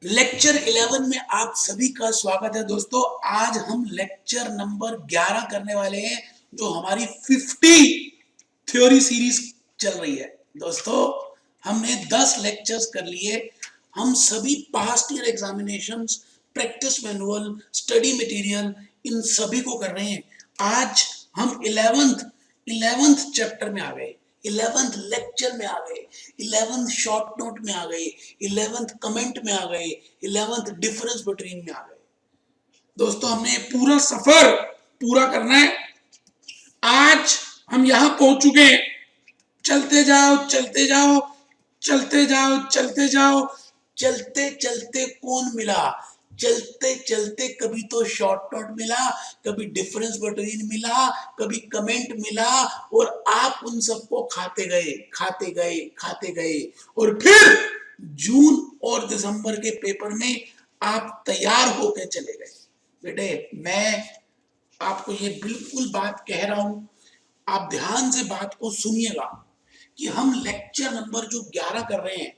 Lecture 11 में आप सभी का स्वागत है दोस्तों। आज हम लेक्चर नंबर 11 करने वाले हैं, जो हमारी 50 थ्योरी सीरीज चल रही है। दोस्तों हमने 10 लेक्चर्स कर लिए। हम सभी past year examinations, practice manual, study material, इन सभी को कर रहे हैं। आज हम 11th चैप्टर में आ गए, 11th लेक्चर में आ गए, 11th शॉर्ट नोट में आ गए, 11th कमेंट में आ गए, 11th डिफरेंस बिटवीन में आ गए। दोस्तों हमने पूरा सफर पूरा करना है। आज हम यहां पहुंच चुके हैं। चलते जाओ चलते जाओ चलते जाओ चलते जाओ, चलते चलते कौन मिला? चलते चलते कभी तो शॉर्ट नोट मिला, कभी डिफरेंस बिटवीन मिला, कभी कमेंट मिला, और आप उन सबको खाते गए खाते गए खाते गए, और फिर जून और दिसंबर के पेपर में आप तैयार होकर चले गए। बेटे मैं आपको ये बिल्कुल बात कह रहा हूं, आप ध्यान से बात को सुनिएगा कि हम लेक्चर नंबर जो 11 कर रहे हैं,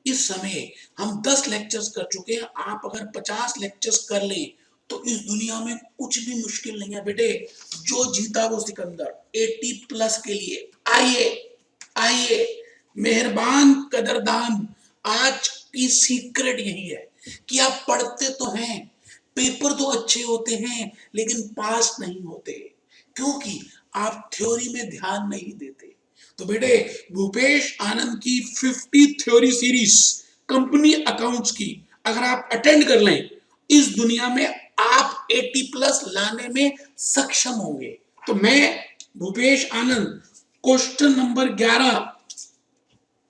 इस समय हम 10 लेक्चर्स कर चुके हैं। आप अगर 50 लेक्चर्स कर लें तो इस दुनिया में कुछ भी मुश्किल नहीं है बेटे। जो जीता वो सिकंदर। 80 प्लस के लिए आइए आइए, मेहरबान कदरदान। आज की सीक्रेट यही है कि आप पढ़ते तो हैं, पेपर तो अच्छे होते हैं, लेकिन पास नहीं होते, क्योंकि आप थ्योरी में ध्यान नहीं देते। तो बेटे भूपेश आनंद की 50 थ्योरी सीरीज कंपनी अकाउंट्स की अगर आप अटेंड कर लें, इस दुनिया में आप 80 प्लस लाने में सक्षम होंगे। तो मैं भूपेश आनंद क्वेश्चन नंबर 11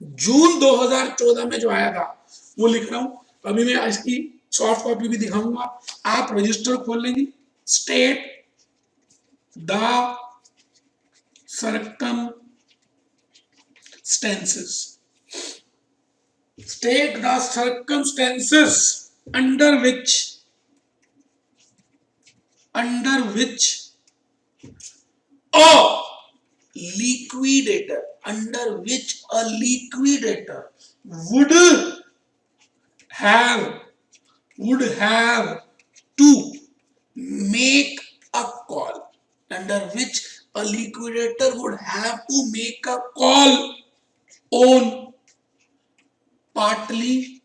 जून 2014 में जो आया था वो लिख रहा हूं। अभी मैं इसकी सॉफ्ट कॉपी भी दिखाऊंगा, आप रजिस्टर खोल लेंगे। State the circumstances, state the circumstances under which a liquidator would have to make a call, under which a liquidator would have to make a call on partly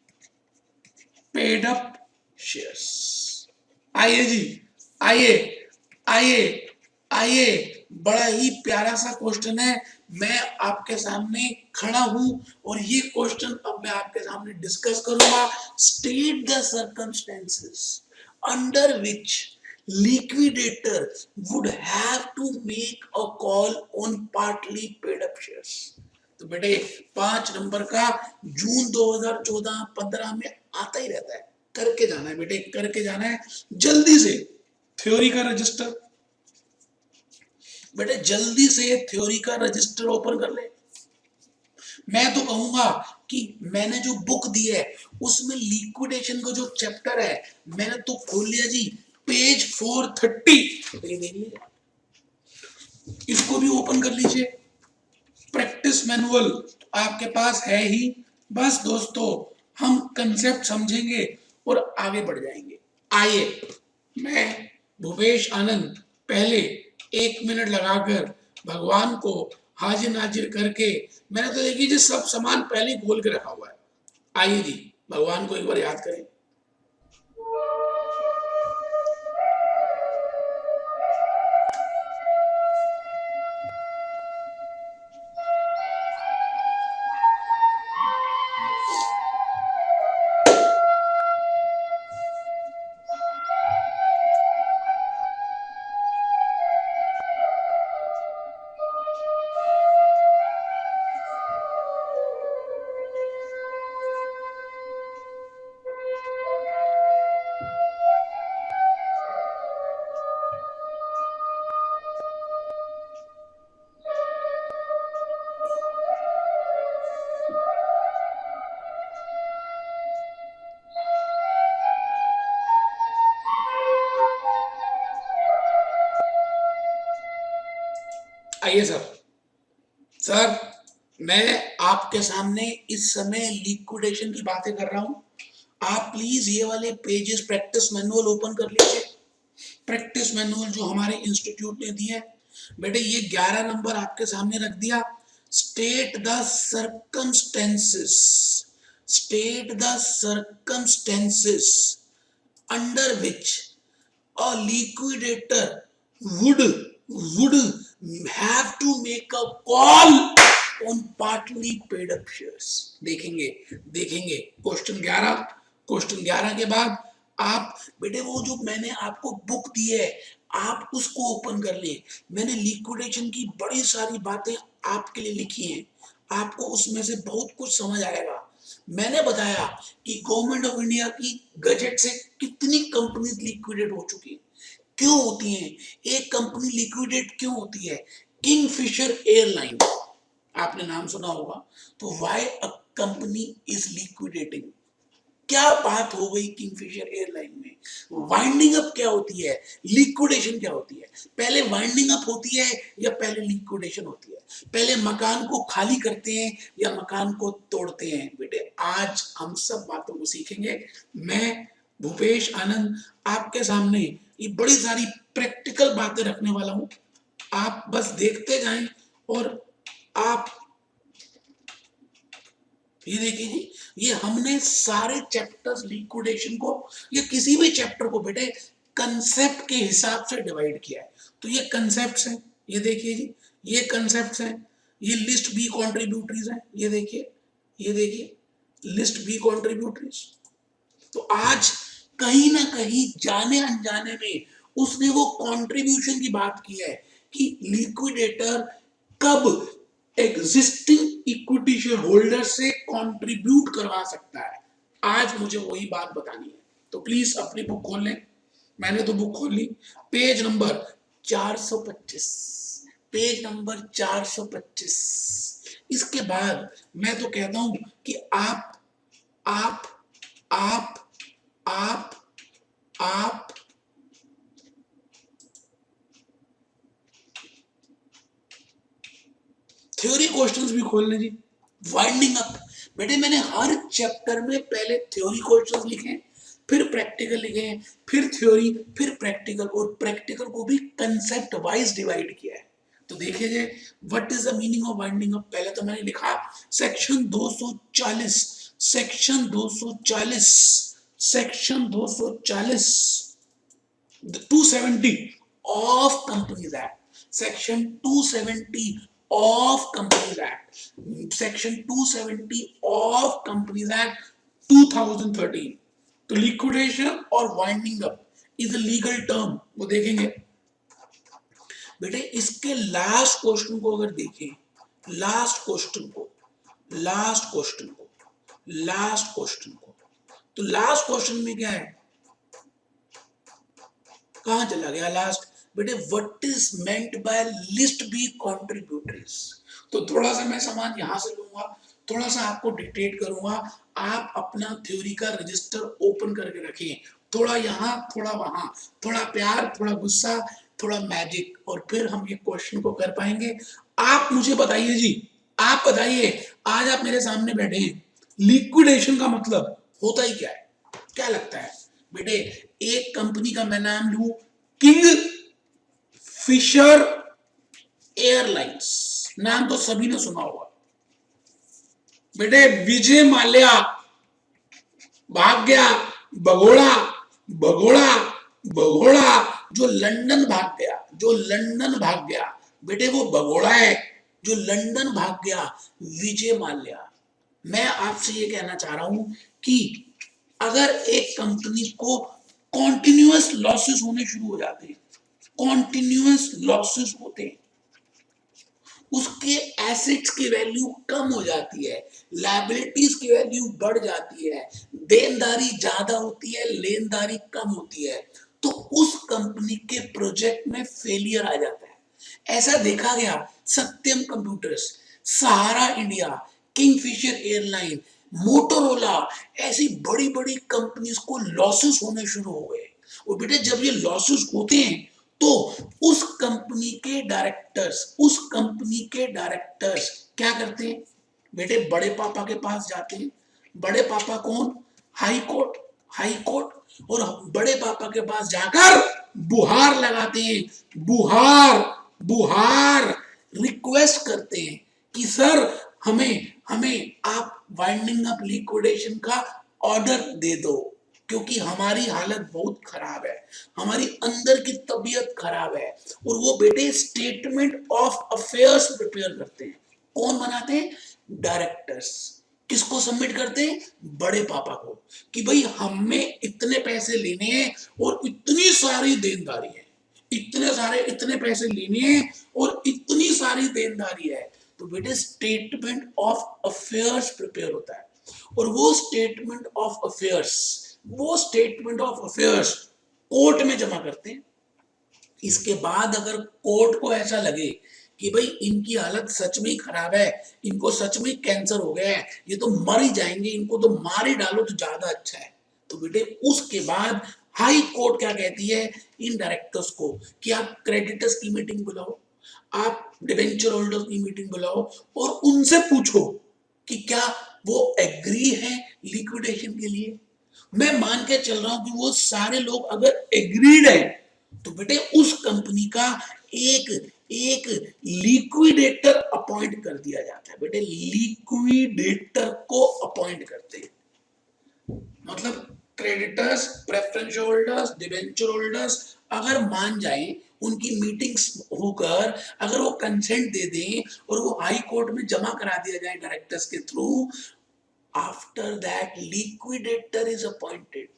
paid up shares। आइए जी, आइए आइए आइए, बड़ा ही प्यारा सा question है। मैं आपके सामने खड़ा हूं और ये क्वेश्चन अब मैं आपके सामने डिस्कस करूंगा। State the circumstances under which liquidator would have to make a call on partly paid up shares। तो बेटे 5 नंबर का जून 2014-15 में आता ही रहता है। करके जाना है बेटे, करके जाना है जल्दी से। थ्योरी का रजिस्टर बेटे, जल्दी से थ्योरी का रजिस्टर ओपन कर ले। मैं तो कहूंगा कि मैंने जो बुक दी है उसमें लिक्विडेशन का जो चैप्टर है मैंने तो खोल लिया जी, पेज 430। देख लीजिए, इसको भी ओपन कर लीजिए। प्रैक्टिस मैनुअल आपके पास है ही। बस दोस्तों हम कंसेप्ट समझेंगे और आगे बढ़ जाएंगे। आइए, मैं भूपेश आनंद पहले 1 मिनट लगाकर भगवान को हाजिर नाजिर करके, मैंने तो देखिए जी सब सामान पहले ही खोल के रखा हुआ है। आइए जी भगवान को एक बार याद करें। आइए सर, मैं आपके सामने इस समय लिक्विडेशन की बातें कर रहा हूं। आप प्लीज ये वाले पेजेस प्रैक्टिस मैनुअल ओपन कर लीजिए। प्रैक्टिस मैनुअल जो हमारे इंस्टीट्यूट ने दिया है बेटे, ये 11 नंबर आपके सामने रख दिया। State the circumstances, state the circumstances under which a liquidator would have to make a call on partly paid up shares। देखेंगे देखेंगे क्वेश्चन 11 के बाद आप बेटे वो जो मैंने आपको बुक दी है आप उसको ओपन कर ले। मैंने लिक्विडेशन की बड़ी सारी बातें आपके लिए लिखी हैं, आपको उसमें से बहुत कुछ समझ आएगा। मैंने बताया कि गवर्नमेंट ऑफ इंडिया की गजट से कितनी कंपनीज लिक्विडेट हो चुकी है, क्यों होती हैं, एक कंपनी लिक्विडेट क्यों होती है। किंगफिशर एयरलाइन आपने नाम सुना होगा, तो why a company is liquidating, क्या बात हो गई किंगफिशर एयरलाइन में। वाइंडिंग अप क्या होती है, लिक्विडेशन क्या होती है, पहले वाइंडिंग अप होती है या पहले लिक्विडेशन होती है, पहले मकान को खाली करते हैं या मकान को तोड़ते हैं। बेटे आज हम सब बातों को सीखेंगे। मैं भूपेश आनंद आपके सामने ये बड़ी सारी प्रैक्टिकल बातें रखने वाला हूं, आप बस देखते जाएं। और आप ये देखिए जी, ये हमने सारे चैप्टर्स लिक्विडेशन को या किसी भी चैप्टर को बेटे कंसेप्ट के हिसाब से डिवाइड किया है। तो ये कंसेप्ट्स हैं, ये देखिए जी, ये कंसेप्ट्स हैं, ये लिस्ट बी कॉन्ट्रीब्यूटरीज हैं, ये देखिए, ये देखिए लिस्ट बी कॉन्ट्रीब्यूटरीज। तो आज कहीं ना कहीं जाने अनजाने में उसने वो कंट्रीब्यूशन की बात की है कि लिक्विडेटर कब एग्जिस्टिंग इक्विटी शेयर होल्डर से कंट्रीब्यूट करवा सकता है। आज मुझे वही बात बतानी है, तो प्लीज अपनी बुक खोल लें। मैंने तो बुक खोल ली, पेज नंबर 425, पेज नंबर 425। इसके बाद मैं तो कहता हूं कि आप आप आप आप आप थ्योरी क्वेश्चंस भी खोल लें जी। वाइंडिंग अप बेटे मैंने हर चैप्टर में पहले थ्योरी क्वेश्चंस लिखे हैं, फिर प्रैक्टिकल लिखे हैं, फिर थ्योरी, फिर प्रैक्टिकल, और प्रैक्टिकल को भी कंसेप्ट वाइज डिवाइड किया है। तो देखिए what is the meaning of winding up. पहले तो मैंने लिखा section 240, section 240, section 240 270 of Companies Act, section 270 of Companies Act, section 270 of Companies Act 2013। तो लिक्विडेशन और winding up is a legal term, वो देखेंगे बेटे। इसके लास्ट क्वेश्चन को अगर देखें, लास्ट क्वेश्चन को, लास्ट क्वेश्चन को, लास्ट क्वेश्चन को, तो लास्ट क्वेश्चन में क्या है, कहां चला गया लास्ट बेटे, what is meant by list B contributories. तो थोड़ा सा मैं सामान यहां से लूंगा, थोड़ा सा आपको डिक्टेट करूंगा, आप अपना थ्योरी का रजिस्टर ओपन करके रखें, थोड़ा यहाँ थोड़ा वहां, थोड़ा प्यार थोड़ा गुस्सा थोड़ा मैजिक, और फिर हम ये क्वेश्चन को कर पाएंगे। आप मुझे बताइए जी, आप बताइए, आज आप मेरे सामने बैठे हैं, लिक्विडेशन का मतलब होता ही क्या है, क्या लगता है बेटे। एक कंपनी का मैं नाम लूं, किंग फिशर एयरलाइंस, नाम तो सभी ने सुना होगा बेटे। विजय माल्या भाग गया, भगोड़ा भगोड़ा भगोड़ा, जो लंदन भाग गया, जो लंदन भाग गया बेटे, वो भगोड़ा है जो लंदन भाग गया, विजय माल्या। मैं आपसे ये कहना चाह रहा हूं कि अगर एक कंपनी को कॉन्टिन्यूअस लॉसेस होने शुरू हो जाते हैं, कॉन्टिन्यूअस लॉसेस होते हैं, उसके एसेट्स की वैल्यू कम हो जाती है, लायबिलिटीज की वैल्यू बढ़ जाती है, देनदारी ज्यादा होती है, लेनदारी कम होती है, तो उस कंपनी के प्रोजेक्ट में फेलियर आ जाता है। ऐसा देखा गया, सत्यम कंप्यूटर्स, सहारा इंडिया, किंगफिशर एयरलाइन, मोटोरोला, ऐसी बड़ी बड़ी कंपनीज को लॉसेस होने शुरू हो गए। और बेटे जब ये लॉसेस होते हैं तो उस कंपनी के डायरेक्टर्स, उस कंपनी के डायरेक्टर्स क्या करते हैं बेटे, बड़े पापा के पास जाते हैं। बड़े पापा कौन, हाई कोर्ट और बड़े पापा के पास जाकर बुहार लगाते हैं, बुहार बुहार रिक्वेस्ट करते हैं कि सर हमें हमें आप वाइंडिंग अप लिक्विडेशन का ऑर्डर दे दो, क्योंकि हमारी हालत बहुत खराब है, हमारी अंदर की तबीयत खराब है। और वो बेटे स्टेटमेंट ऑफ अफेयर्स प्रिपेयर करते हैं। कौन बनाते हैं? डायरेक्टर्स। किसको सबमिट करते हैं? बड़े पापा को, कि भाई हमें इतने पैसे लेने हैं और इतनी सारी देनदारी है, इतने पैसे लेने हैं और इतनी सारी देनदारी है। तो बेटे स्टेटमेंट ऑफ अफेयर्स प्रिपेयर होता है और वो स्टेटमेंट ऑफ अफेयर्स कोर्ट में जमा करते हैं। इसके बाद अगर कोर्ट को ऐसा लगे कि भाई इनकी हालत सच में ही खराब है, इनको सच में कैंसर हो गया है, ये तो मर ही जाएंगे, इनको तो मार ही डालो तो ज्यादा अच्छा है, तो बेटे उसके बाद हाई कोर्ट क्या कहती है इन डायरेक्टर्स को कि आप क्रेडिटर्स की मीटिंग बुलाओ, आप डिबेंचर होल्डर्स की मीटिंग बुलाओ और उनसे पूछो कि क्या वो एग्री है लिक्विडेशन के लिए। मैं मान के चल रहा हूं कि वो सारे लोग अगर एग्रीड है तो बेटे उस कंपनी का एक एक लिक्विडेटर अपॉइंट कर दिया जाता है। बेटे लिक्विडेटर को अपॉइंट करते हैं, मतलब creditors, preference holders, debenture holders अगर मान जाएं, उनकी मीटिंग्स होकर अगर वो कंसेंट दे दें और वो हाई कोर्ट में जमा करा दिया जाए डायरेक्टर्स के through, after that liquidator is appointed.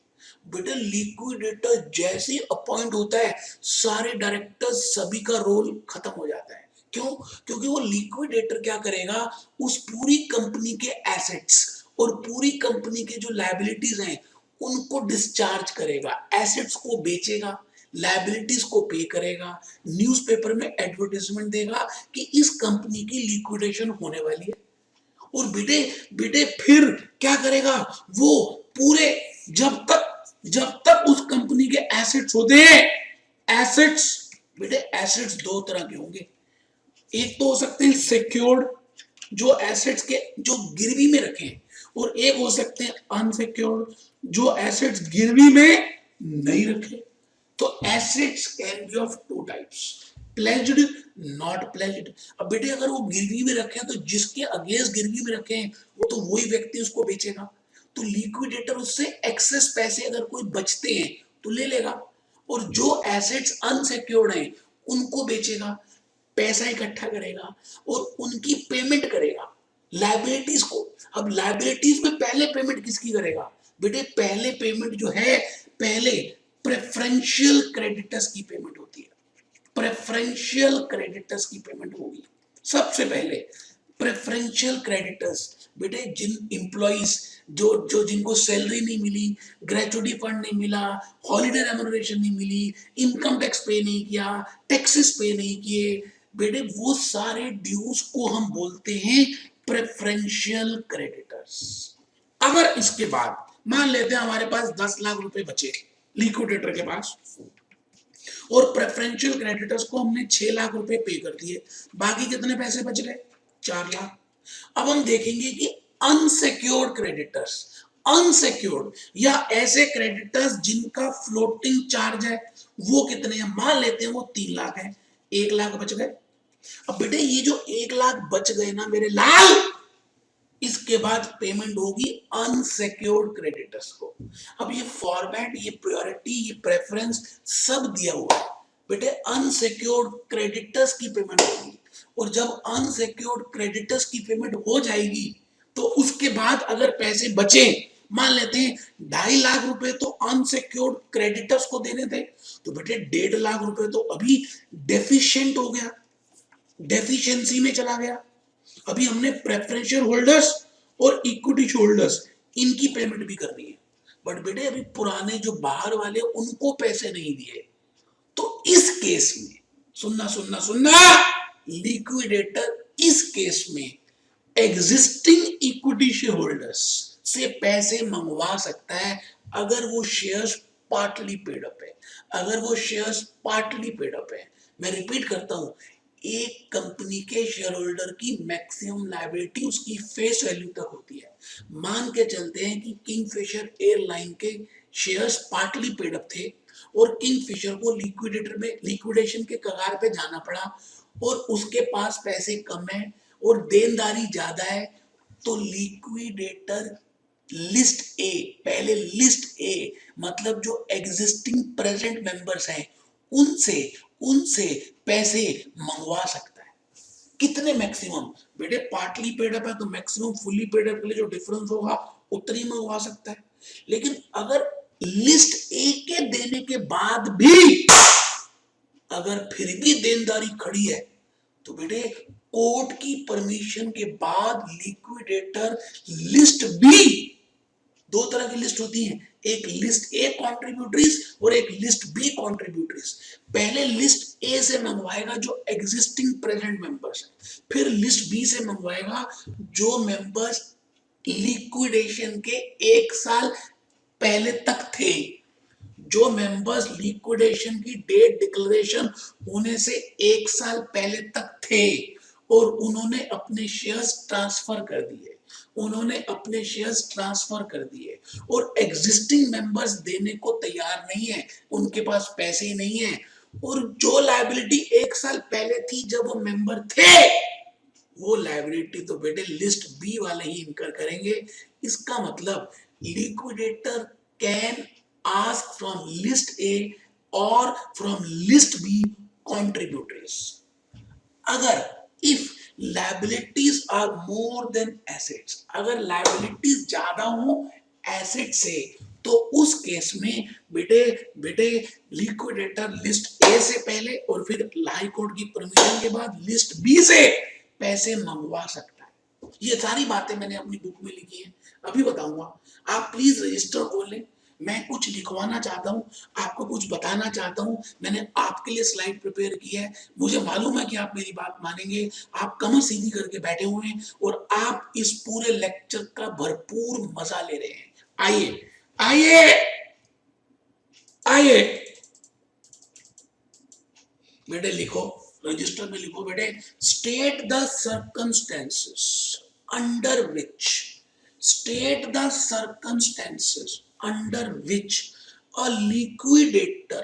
बेटा लिक्विडेटर जैसे अपॉइंट होता है सारे डायरेक्टर्स सभी का रोल खत्म हो जाता है। क्यों? क्योंकि वो लिक्विडेटर क्या करेगा, उस पूरी कंपनी के एसेट्स और पूरी कंपनी के जो लायबिलिटीज हैं उनको डिस्चार्ज करेगा, एसेट्स को बेचेगा, लायबिलिटीज को पे करेगा, न्यूज़पेपर में एडवर्टाइजमेंट देगा कि इस कंपनी की लिक्विडेशन होने वाली है। और बेटे बेटे फिर क्या करेगा वो पूरे, जब तक उस कंपनी के एसेट्स होते हैं, एसेट्स बेटे एसेट्स दो तरह के होंगे, एक तो हो सकते हैं सिक्योर्ड जो एसेट्स के जो गिरवी में रखे, और एक हो सकते हैं अनसिक्योर्ड जो एसेट्स गिरवी में नहीं रखे। तो assets can be of two types, pledged, not pledged. अब बेटे अगर वो गिरवी में रखे हैं तो जिसके अगेंस्ट गिरवी में रखे हैं वो तो वही व्यक्ति उसको बेचेगा, तो लिक्विडेटर उससे एक्सेस पैसे अगर कोई बचते हैं तो ले लेगा, और जो एसेट्स अनसिक्योर्ड हैं उनको बेचेगा, पैसा इकट्ठा करेगा और उनकी पेमेंट करेगा लायबिलिटीज को। अब लायबिलिटीज में पहले पेमेंट किसकी करेगा? बेटे पहले पेमेंट जो है पहले प्रेफरेंशियल क्रेडिटर्स की पेमेंट होती है, प्रेफरेंशियल क्रेडिटर्स की पेमेंट होगी सबसे पहले। प्रेफरेंशियल क्रेडिटर्स बेटे जिन एम्प्लॉइज जो जिनको सैलरी नहीं मिली, ग्रेचुटी फंड नहीं मिला, हॉलिडे रेम्यूनरेशन नहीं मिली, इनकम टैक्स पे नहीं किया, टैक्सेस पे नहीं किए, बेटे वो सारे ड्यूज को हम बोलते हैं प्रेफरेंशियल क्रेडिटर्स। अगर इसके बाद मान लेते हैं हमारे पास 10 लाख रुपए बचे लिक्विडेटर के पास और प्रेफरेंशियल क्रेडिटर्स को हमने 6 लाख रुपए पे कर दिए, बाकी कितने पैसे बच गए? 4 लाख। अब हम देखेंगे कि अनसिक्योर्ड क्रेडिटर्स, अनसिक्योर्ड या ऐसे क्रेडिटर्स जिनका फ्लोटिंग चार्ज है वो कितने हैं? मान लेते हैं वो 3 लाख है, 1 लाख बच गए। अब बेटे ये जो 1 लाख बच गए ना मेरे लाल, इसके बाद पेमेंट होगी अनसिक्योर्ड क्रेडिटर्स को। अब ये फॉर्मेट, ये प्रायोरिटी, ये प्रेफरेंस सब दिया हुआ है बेटे, अनसिक्योर्ड क्रेडिटर्स की पेमेंट होगी, और जब अनसिक्योर्ड क्रेडिटर्स की पेमेंट हो जाएगी तो उसके बाद अगर पैसे बचे, मान लेते हैं 2.5 लाख रुपए तो अनसिक्योर्ड क्रेडिटर्स को देने थे, तो बेटे 1.5 लाख रुपए तो अभी डेफिशिएंट हो गया, डेफिशिएंसी में चला गया। अभी हमने प्रेफरेंशियल होल्डर्स और इक्विटी होल्डर्स इनकी पेमेंट भी करनी है, बट बेटे अभी पुराने जो बाहर वाले उनको पैसे नहीं दिए, तो इस केस में सुनना सुनना सुनना, लिक्विडेटर इस केस में एग्जिस्टिंग इक्विटी शेयर होल्डर्स से पैसे मंगवा सकता है अगर वो शेयर्स पार्टली पेड अप है, अगर वो शेयर्स पार्टली पेड अप है। मैं रिपीट करता हूं, एक कंपनी के शेयर होल्डर की मैक्सिमम लायबिलिटी उसकी फेस वैल्यू तक होती है। मान के चलते हैं कि किंगफिशर एयरलाइन के शेयर्स पार्टली पेड अप थे और किंगफिशर को लिक्विडेशन के कगार पे जाना पड़ा और उसके पास पैसे कम है और देनदारी ज्यादा है, तो लिक्विडेटर लिस्ट ए, पहले लिस्ट ए मतलब जो एग्जिस्टिंग प्रेजेंट मेंबर्स हैं उनसे उनसे पैसे मंगवा सकता है। कितने मैक्सिमम? बेटे पार्टली पेड अप है तो मैक्सिमम फुल्ली पेड अप के लिए जो डिफरेंस होगा उतना ही मंगवा सकता है। लेकिन अगर लिस्ट ए के देने के बाद भी अगर फिर भी देनदारी खड़ी है तो बेटे कोर्ट की परमिशन के बाद लिक्विडेटर लिस्ट बी, दो तरह की लिस्ट होती है, एक लिस्ट ए कॉन्ट्रीब्यूटरीज और एक लिस्ट बी कॉन्ट्रीब्यूटरीज। पहले लिस्ट ए से मंगवाएगा जो एग्जिस्टिंग प्रेजेंट मेंबर्स है, फिर लिस्ट बी से मंगवाएगा जो मेंबर्स लिक्विडेशन के एक साल पहले तक थे, जो मेंबर्स लिक्विडेशन की डेट डिक्लेरेशन होने से एक साल पहले तक थे और उन्होंने अपने शेयर्स ट्रांसफर कर दिए, और एग्जिस्टिंग मेंबर्स देने को तैयार नहीं है, उनके पास पैसे ही नहीं है, और जो लायबिलिटी एक साल पहले थी जब वो मेंबर थे वो लायबिलिटी तो बेटे लिस्ट बी वाले ही इनकर करेंगे। इसका मतलब liquidator can ask from list A or from list B contributors. अगर if liabilities are more than assets, अगर liabilities ज्यादा हो एसेट से तो उस केस में बेटे लिक्विडेटर लिस्ट ए से पहले और फिर हाई कोर्ट की परमिशन के बाद लिस्ट बी से पैसे मंगवा सकता है। ये सारी बातें मैंने अपनी बुक में लिखी है, अभी बताऊंगा। आप प्लीज रजिस्टर खोल लें, मैं कुछ लिखवाना चाहता हूं, आपको कुछ बताना चाहता हूं, मैंने आपके लिए स्लाइड प्रिपेयर की है, मुझे मालूम है कि आप मेरी बात मानेंगे, आप कमर सीधी करके बैठे हुए हैं और आप इस पूरे लेक्चर का भरपूर मजा ले रहे हैं। आइए आइए आइए बेटे लिखो, रजिस्टर में लिखो बेटे, state the circumstances under which, state the circumstances under which a liquidator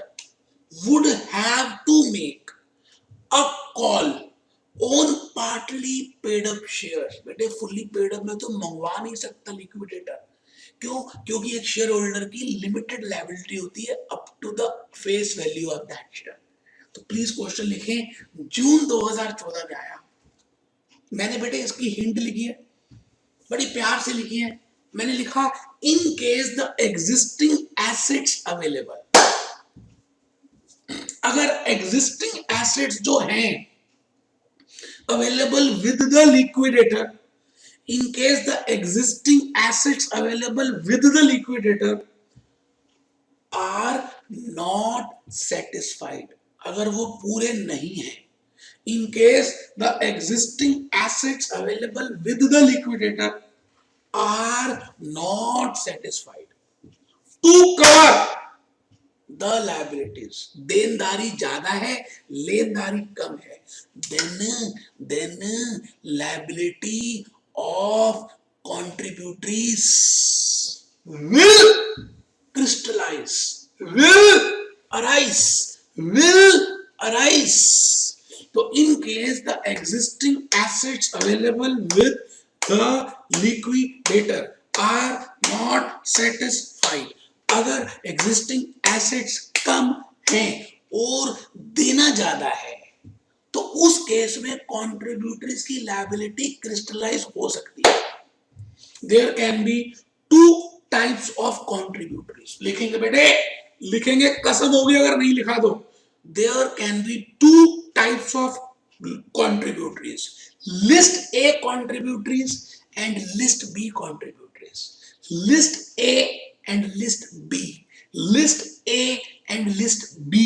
would have to make a call on partly paid up shares। बेटे फुल्ली पेड अप में तो मंगवा नहीं सकता लिक्विडेटर, क्यों? क्योंकि एक शेयर होल्डर की लिमिटेड लायबिलिटी होती है up to the face value of that share. तो प्लीज क्वेश्चन लिखें, जून 2014 में आया, मैंने बेटे इसकी हिंट लिखी है, बड़ी प्यार से लिखी है, मैंने लिखा in case the existing assets available. अगर एग्जिस्टिंग एसेट्स जो हैं available with the liquidator, in case the existing assets available with the liquidator are not satisfied, अगर वो पूरे नहीं है, in case the existing assets available with the liquidator are not satisfied to cover the liabilities, देनदारी ज्यादा है लेनदारी कम है, then liability of contributories will crystallize, will arise। तो in case the existing assets available with the liquidator are not satisfied, अगर existing assets कम हैं और देना ज्यादा है तो उस केस में contributories की liability crystallize हो सकती है। There can be two types of contributories। लिखेंगे बेटे, लिखेंगे, कसम होगी अगर नहीं लिखा तो। There can be two types of contributories, list A contributories and list B contributories, list A and list B, list A and list B।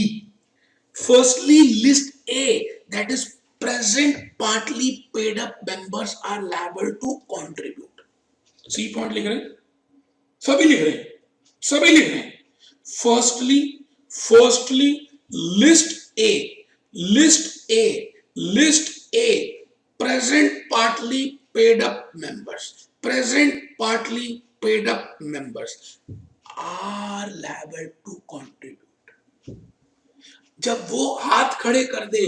Firstly list A, that is present partly paid up members are liable to contribute। C point लिख रहे हैं, सभी लिख रहे हैं, सभी लिख रहे हैं। Firstly list A, list A, list A present partly paid up members, present partly paid up members are liable to contribute. जब वो हाथ खड़े कर दे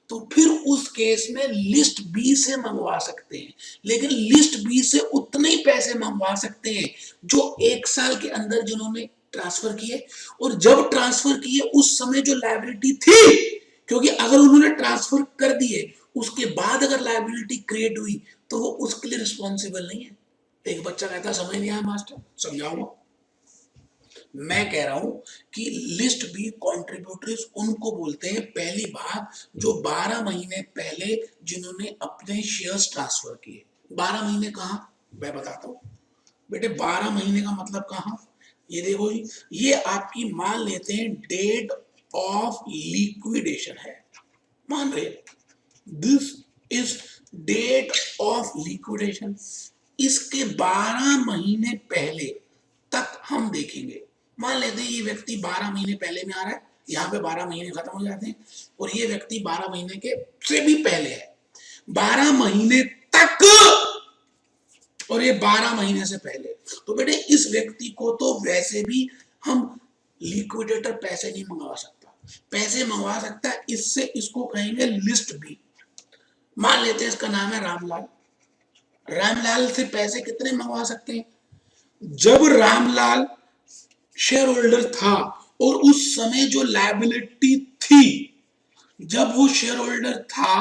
तो फिर उस केस में लिस्ट बी से मंगवा सकते हैं, लेकिन लिस्ट बी से उतने ही पैसे मंगवा सकते हैं जो 1 साल के अंदर जिन्होंने ट्रांसफर किए, और जब ट्रांसफर किए उस समय जो लायबिलिटी थी, क्योंकि अगर उन्होंने ट्रांसफर कर दिए उसके बाद अगर लायबिलिटी क्रिएट हुई तो वो उसके लिए रिस्पॉन्सिबल नहीं है। एक बच्चा कहता समझ नहीं आया मास्टर, समझाऊंगा। मैं कह रहा हूं कि लिस्ट बी कॉन्ट्रीब्यूटरीज उनको बोलते हैं, पहली बात जो 12 महीने पहले जिन्होंने अपने शेयर्स ट्रांसफर किए। 12 महीने कहां, मैं बताता हूं बेटे। 12 महीने का मतलब कहां, ये देखो जी, ये आपकी मान लेते हैं डेट ऑफ लिक्विडेशन है, मान रहे, this is date of liquidation. इसके 12 महीने पहले तक हम देखेंगे। मान लेते हैं ये व्यक्ति 12 महीने पहले में आ रहा है, यहाँ पे 12 महीने खत्म हो जाते हैं, और ये व्यक्ति 12 महीने के से भी पहले है, 12 महीने तक, और ये 12 महीने से पहले। तो बेटे इस व्यक्ति को तो वैसे भी हम लिक्विडेटर पैसे नहीं मंगवा सकता, पैसे मंगवा सकता है इससे, इसको कहेंगे लिस्ट बी। मान लेते हैं इसका नाम है रामलाल। रामलाल से पैसे कितने मंगवा सकते हैं, जब रामलाल शेयर होल्डर था और उस समय जो लायबिलिटी थी, जब वो शेयर होल्डर था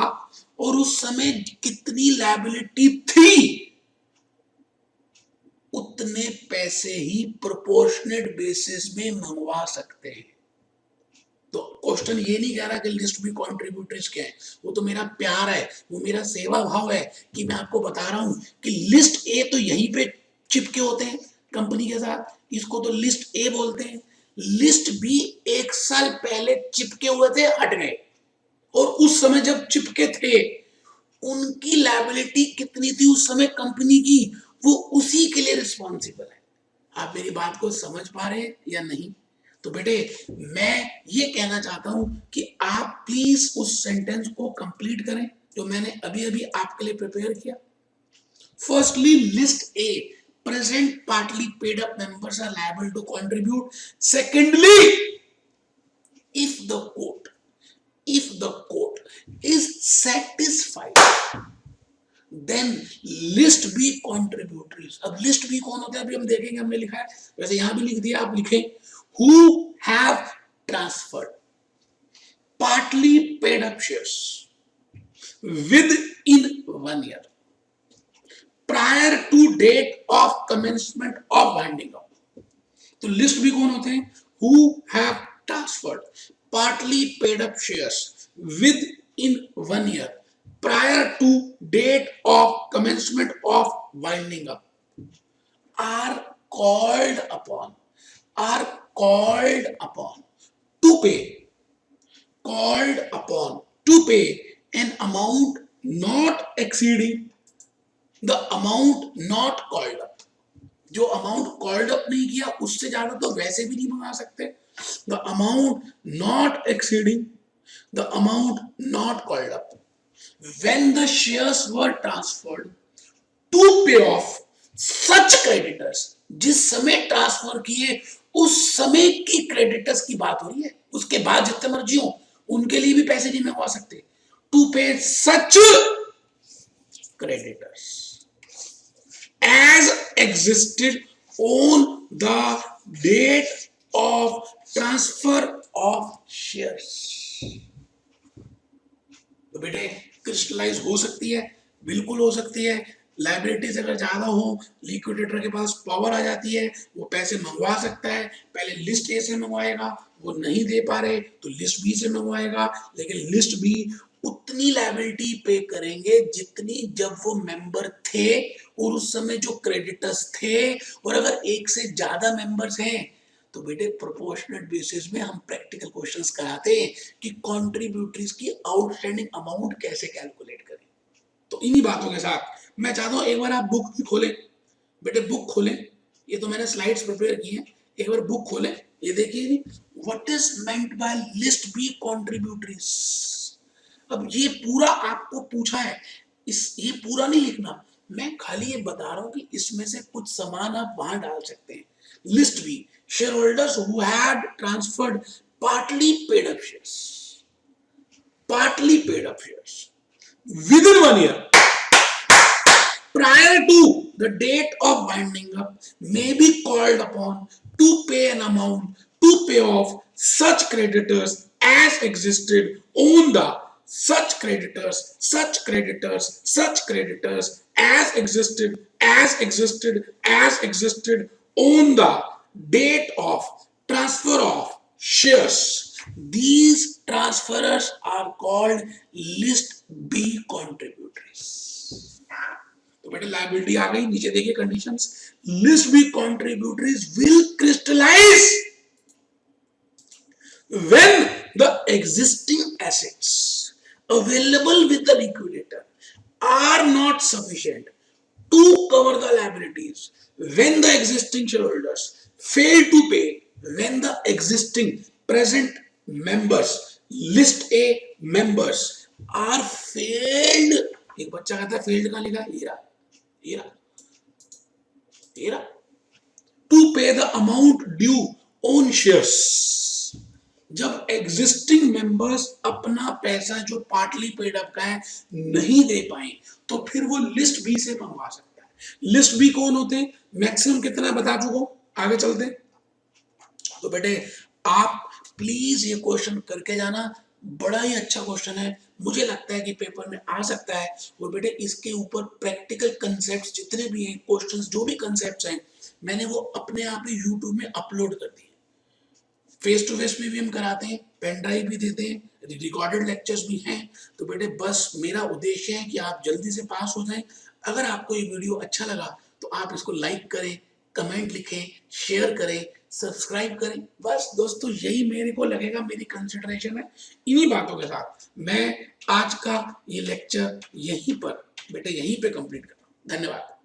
और उस समय कितनी लायबिलिटी थी, उतने पैसे ही प्रोपोर्शनेट बेसिस में मंगवा सकते हैं। तो क्वेश्चन ये नहीं कह रहा कि लिस्ट बी कॉन्ट्रीब्यूटरीज क्या है, वो तो मेरा प्यार है, वो मेरा सेवा भाव है कि मैं आपको बता रहा हूं कि लिस्ट ए तो यहीं पे चिपके होते हैं कंपनी के साथ, इसको तो लिस्ट ए बोलते हैं। लिस्ट बी 1 साल पहले चिपके हुए थे, हट गए, और उस समय जब चिपके थे उनकी लायबिलिटी कितनी थी उस समय कंपनी की, वो उसी के लिए रिस्पॉन्सिबल है। आप मेरी बात को समझ पा रहे हैं या नहीं? तो बेटे मैं ये कहना चाहता हूं कि आप प्लीज उस सेंटेंस को कंप्लीट करें जो मैंने अभी अभी आपके लिए प्रिपेयर किया। Firstly list A, present partly paid up members are liable to contribute. Secondly, if the court is satisfied, then list B contributors। अब list B कौन होता है अभी हम देखेंगे, हमने लिखा है, वैसे यहां भी लिख दिया, आप लिखें who have transferred partly paid up shares within 1 year prior to date of commencement of winding up। तो लिस्ट भी कौन होते हैं, who have transferred partly paid up shares within 1 year prior to date of commencement of winding up are called upon to pay an amount not exceeding the amount not called up। जो amount called up नहीं किया उससे ज्यादा तो वैसे भी नहीं मंगा सकते। The amount not exceeding the amount not called up when the shares were transferred to pay off such creditors. जिस समय ट्रांसफर किए उस समय की क्रेडिटर्स की बात हो रही है, उसके बाद जितने मर्जी हो उनके लिए भी पैसे नहीं मंगवा सकते। टू पे सच creditors as existed on the date of transfer of shares। तो बेटे क्रिस्टलाइज हो सकती है, बिल्कुल हो सकती है। लायबिलिटीज अगर ज्यादा हो, लिक्विडेटर के पास पावर आ जाती है, वो पैसे मंगवा सकता है। पहले लिस्ट ए से मंगवाएगा, वो नहीं दे पा रहे तो लिस्ट बी से मंगवाएगा, लेकिन लिस्ट बी उतनी लायबिलिटी पे करेंगे जितनी जब वो मेंबर थे और उस समय जो क्रेडिटर्स थे। और अगर एक से ज्यादा मेंबर्स हैं तो बेटे प्रोपोर्शनेट बेसिस में हम प्रैक्टिकल क्वेश्चंस कराते हैं कि कॉन्ट्रीब्यूटरीज की आउटस्टैंडिंग अमाउंट कैसे कैलकुलेट करें। तो इन्हीं बातों के साथ मैं चाहता हूं एक बार आप बुक भी खोलें, बेटे बुक खोलें, ये तो मैंने स्लाइड्स प्रिपेयर की हैं, एक बार बुक खोलें, ये देखिए what is meant by list B contributories. अब ये पूरा आपको पूछा है, ये पूरा नहीं लिखना, मैं खाली ये बता रहा हूं कि इसमें से कुछ सामान आप वहां डाल सकते हैं। List B, share holders who had transferred partly paid up shares, partly paid up shares within 1 year prior to the date of winding up may be called upon to pay an amount to pay off such creditors as existed on the such creditors as existed on the date of transfer of shares. These transferors are called list B contributors. तो बेटे liability आ गई, नीचे देखिए conditions. List B contributors will crystallize when the existing assets available with the liquidator are not sufficient to cover the liabilities, when the existing shareholders fail to pay, when the existing present members, list A members are failed, एक बच्चा कहता है failed कहां लिखा है, हीरा to pay the amount due on shares, जब existing members अपना पैसा जो पार्टली पेड अप का है नहीं दे पाए तो फिर वो लिस्ट बी से मंगवा सकता है। लिस्ट बी कौन होते हैं, मैक्सिमम कितना बता चुका हूं, आगे चलते हैं। तो बेटे आप प्लीज ये क्वेश्चन करके जाना, बड़ा ही अच्छा क्वेश्चन है, मुझे लगता है कि पेपर में आ सकता है। और बेटे इसके ऊपर प्रैक्टिकल कंसेप्ट जितने भी हैं, क्वेश्चंस जो भी कंसेप्ट हैं, मैंने वो अपने आप ही यूट्यूब में अपलोड कर दिए। फेस टू फेस में भी हम कराते हैं, पेन ड्राइव भी देते हैं, रिकॉर्डेड लेक्चर्स भी हैं। तो बेटे बस मेरा उद्देश्य है कि आप जल्दी से पास हो जाएं। अगर आपको ये वीडियो अच्छा लगा तो आप इसको लाइक करें, कमेंट लिखें, शेयर करें, सब्सक्राइब करें। बस दोस्तों यही मेरे को लगेगा मेरी कंसिडरेशन है। इन्हीं बातों के साथ मैं आज का ये लेक्चर यहीं पे कंप्लीट कर रहा हूं। धन्यवाद।